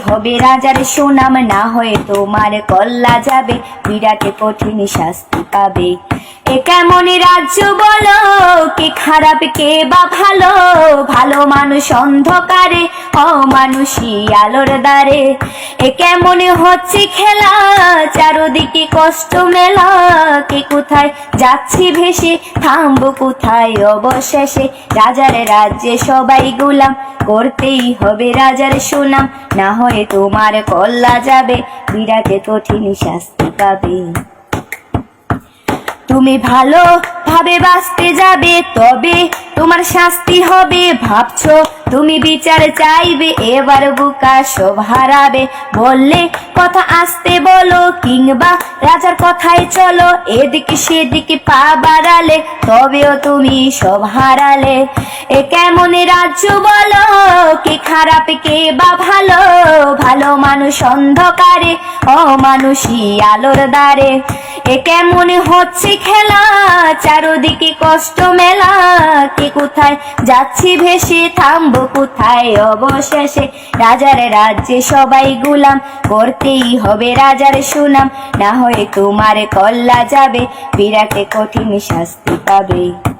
হবে রাজার সুনাম, না হয়ে তোমার কল্লা যাবে, বিরাট কঠিন শাস্তি পাবে। এ কেমন রাজ্য বলো, কে খারাপ কে বা ভালো, ভালো মানুষ অন্ধকারে, অমানুষী আলোর দ্বারে। এ কেমন হচ্ছে খেলা, চারদিকে কষ্ট মেলা, কে কোথায় যাচ্ছি ভেসে, থামবো কোথায় অবশেষে। রাজার রাজ্যে সবাই গোলাম, করতেই হবে রাজার সুনাম, না হয়ে তোমার কল্লা যাবে, বিরাট কঠিন শাস্তি পাবে। তুমি ভালো ভাবে বাঁচতে যাবে, তবে তোমার শাস্তি হবে, ভাবছো তুমি বিচার চাইবে, এবার বুকা সব হারাবে। বললে কথা আসতে বলো, কিংবা রাজার কথায় চলো, এদিকে সেদিকে পা বাড়ালে, তবেও তুমি সব হারালে। এ কেমন রাজ্য বলো, কে খারাপ কে বা ভালো, ভালো মানুষ অন্ধকারে, অমানুষী আলোর দ্বারে। এ কেমন হচ্ছে খেলা, চারদিকে কষ্ট মেলা, কে কোথায় যাচ্ছি ভেসে, থামবো কোথায় অবশেষে। রাজার রাজ্যে সবাই গোলাম, করতেই হবে রাজার সুনাম, না হয়ে তোমার কল্লা যাবে, বিরাট কঠিন শাস্তি পাবে।